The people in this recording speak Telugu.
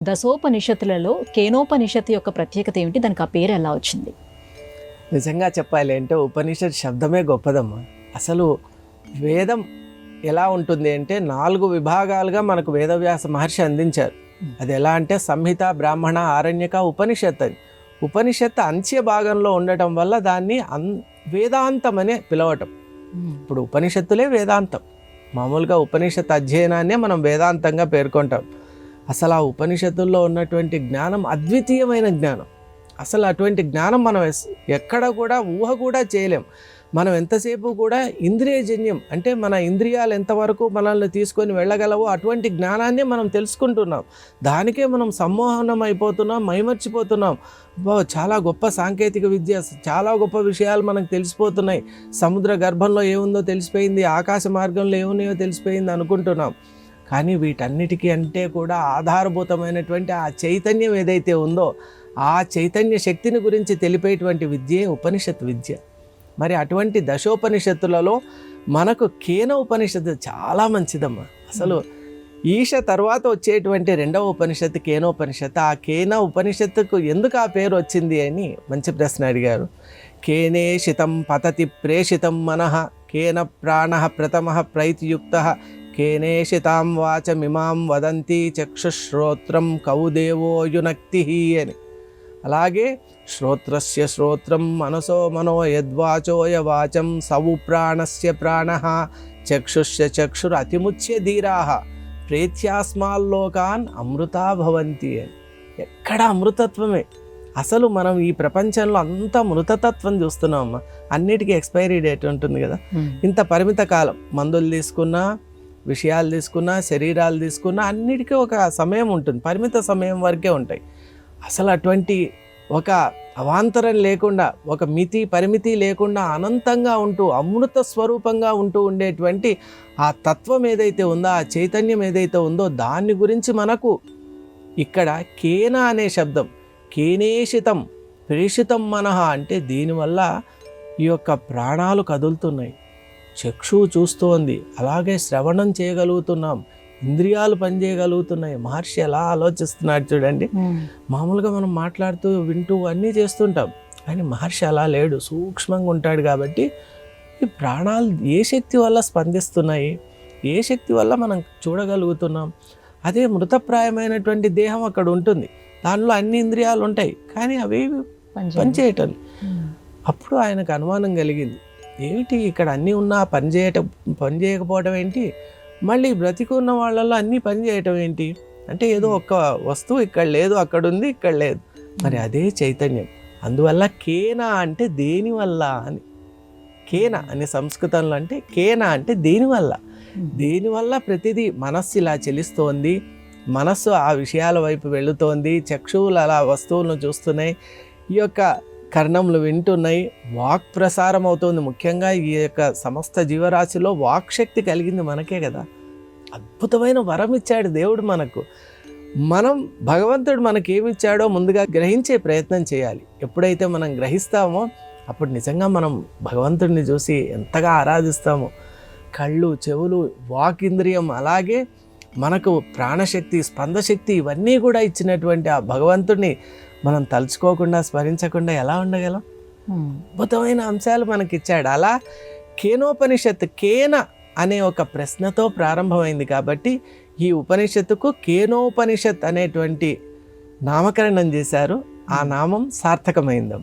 దశోపనిషత్తులలో కేనోపనిషత్తు యొక్క ప్రత్యేకత ఏమిటి? దానికి ఆ పేరు ఎలా వచ్చింది? నిజంగా చెప్పాలి అంటే ఉపనిషత్ శబ్దమే గొప్పదమ్మా. అసలు వేదం ఎలా ఉంటుంది అంటే 4 విభాగాలుగా మనకు వేదవ్యాస మహర్షి అందించారు. అది ఎలా అంటే సంహిత, బ్రాహ్మణ, ఆరణ్యక, ఉపనిషత్ అని. ఉపనిషత్తు అంత్య భాగంలో ఉండటం వల్ల దాన్ని వేదాంతం అనే పిలవటం. ఇప్పుడు ఉపనిషత్తులే వేదాంతం. మామూలుగా ఉపనిషత్ అధ్యయనాన్నే మనం వేదాంతంగా పేర్కొంటాం. అసలు ఆ ఉపనిషత్తుల్లో ఉన్నటువంటి జ్ఞానం అద్వితీయమైన జ్ఞానం. అసలు అటువంటి జ్ఞానం మనం ఎక్కడ కూడా ఊహ కూడా చేయలేం. మనం ఎంతసేపు కూడా ఇంద్రియజన్యం అంటే మన ఇంద్రియాలు ఎంతవరకు మనల్ని తీసుకొని వెళ్ళగలవో అటువంటి జ్ఞానాన్ని మనం తెలుసుకుంటున్నాం. దానికే మనం సమ్మోహనం అయిపోతున్నాం, మైమర్చిపోతున్నాం. చాలా గొప్ప సాంకేతిక విద్య, చాలా గొప్ప విషయాలు మనకు తెలిసిపోతున్నాయి. సముద్ర గర్భంలో ఏముందో తెలిసిపోయింది, ఆకాశ మార్గంలో ఏమున్నాయో తెలిసిపోయింది అనుకుంటున్నాం. కానీ వీటన్నిటికీ అంటే కూడా ఆధారభూతమైనటువంటి ఆ చైతన్యం ఏదైతే ఉందో ఆ చైతన్య శక్తిని గురించి తెలిపేటువంటి విద్యే ఉపనిషత్ విద్య. మరి అటువంటి దశోపనిషత్తులలో మనకు కేన ఉపనిషత్తు చాలా మంచిదమ్మా. అసలు ఈశ తర్వాత వచ్చేటువంటి 2వ ఉపనిషత్తు కేనోపనిషత్తు. ఆ కేన ఉపనిషత్తుకు ఎందుకు ఆ పేరు వచ్చింది అని మంచి ప్రశ్న అడిగారు. కేనేషితం పతతి ప్రేషితం మనః కేన ప్రాణః ప్రథమః ప్రైతియుక్తః కేనేషితాం వాచమిమాం వదంతి చక్షుశ్రోత్రం కౌదేవో యునక్తి అని. అలాగే శ్రోత్రస్య శ్రోత్రం మనసో మనో యద్వాచోయ వాచం సవు ప్రాణస్య ప్రాణః చక్షుష్య చక్షుర్ అతిముచ్య ధీరాః ప్రేత్యాస్మాల్లోకాన్ అమృతా భవంతి అని. ఎక్కడ అమృతత్వమే. అసలు మనం ఈ ప్రపంచంలో అంతా మృతతత్వం చూస్తున్నామమ్మా. అన్నిటికీ ఎక్స్పైరీ డేట్ ఉంటుంది కదా. ఇంత పరిమిత కాలం మందులు తీసుకున్నా, విషయాలు తీసుకున్నా, శరీరాలు తీసుకున్నా అన్నిటికీ ఒక సమయం ఉంటుంది. పరిమిత సమయం వరకే ఉంటాయి. అసలు అటువంటి ఒక అవాంతరం లేకుండా, ఒక మితి పరిమితి లేకుండా అనంతంగా ఉంటూ అమృత స్వరూపంగా ఉంటూ ఉండేటువంటి ఆ తత్వం ఏదైతే ఉందో, ఆ చైతన్యం ఏదైతే ఉందో దాన్ని గురించి మనకు ఇక్కడ కేన అనే శబ్దం, కేనేషితం ప్రేషితం మనః అంటే దీనివల్ల ఈ యొక్క ప్రాణాలు కదులుతున్నాయి, చక్షువు చూస్తోంది, అలాగే శ్రవణం చేయగలుగుతున్నాం, ఇంద్రియాలు పనిచేయగలుగుతున్నాయి. మహర్షి ఎలా ఆలోచిస్తున్నాడు చూడండి. మామూలుగా మనం మాట్లాడుతూ వింటూ అన్నీ చేస్తుంటాం, కానీ మహర్షి అలా లేడు, సూక్ష్మంగా ఉంటాడు. కాబట్టి ఈ ప్రాణాలు ఏ శక్తి వల్ల స్పందిస్తున్నాయి, ఏ శక్తి వల్ల మనం చూడగలుగుతున్నాం. అదే మృతప్రాయమైనటువంటి దేహం అక్కడ ఉంటుంది, దానిలో అన్ని ఇంద్రియాలు ఉంటాయి, కానీ అవి పనిచేయటం. అప్పుడు ఆయనకు అనుమానం కలిగింది, ఏమిటి ఇక్కడ అన్నీ ఉన్నా పని చేయకపోవడం ఏంటి, మళ్ళీ బ్రతికున్న వాళ్ళల్లో అన్నీ పని చేయటం ఏంటి అంటే ఏదో ఒక వస్తువు ఇక్కడ లేదు, అక్కడ ఉంది, ఇక్కడ లేదు. మరి అదే చైతన్యం. అందువల్ల కేన అంటే దేనివల్ల అని. కేన అని సంస్కృతంలో అంటే కేన అంటే దేనివల్ల. దేనివల్ల ప్రతిదీ మనస్సు ఇలా చెలిస్తోంది, మనస్సు ఆ విషయాల వైపు వెళుతోంది, చక్షువులు అలా వస్తువులను చూస్తున్నాయి, ఈ యొక్క కర్ణములు వింటున్నాయి, వాక్ ప్రసారం అవుతుంది. ముఖ్యంగా ఈ యొక్క సమస్త జీవరాశిలో వాక్ శక్తి కలిగింది మనకే కదా. అద్భుతమైన వరం ఇచ్చాడు దేవుడు మనకు. భగవంతుడు మనకి ఏమిచ్చాడో ముందుగా గ్రహించే ప్రయత్నం చేయాలి. ఎప్పుడైతే మనం గ్రహిస్తామో అప్పుడు నిజంగా మనం భగవంతుడిని చూసి ఎంతగా ఆరాధిస్తామో. కళ్ళు, చెవులు, వాక్ ఇంద్రియం, అలాగే మనకు ప్రాణశక్తి, స్పందశక్తి ఇవన్నీ కూడా ఇచ్చినటువంటి ఆ భగవంతుడిని మనం తలుచుకోకుండా, స్మరించకుండా ఎలా ఉండగలం? అద్భుతమైన అంశాలు మనకిచ్చాడు. అలా కేనోపనిషత్తు కేన అనే ఒక ప్రశ్నతో ప్రారంభమైంది కాబట్టి ఈ ఉపనిషత్తుకు కేనోపనిషత్ అనేటువంటి నామకరణం చేశారు. ఆ నామం సార్థకమైంది.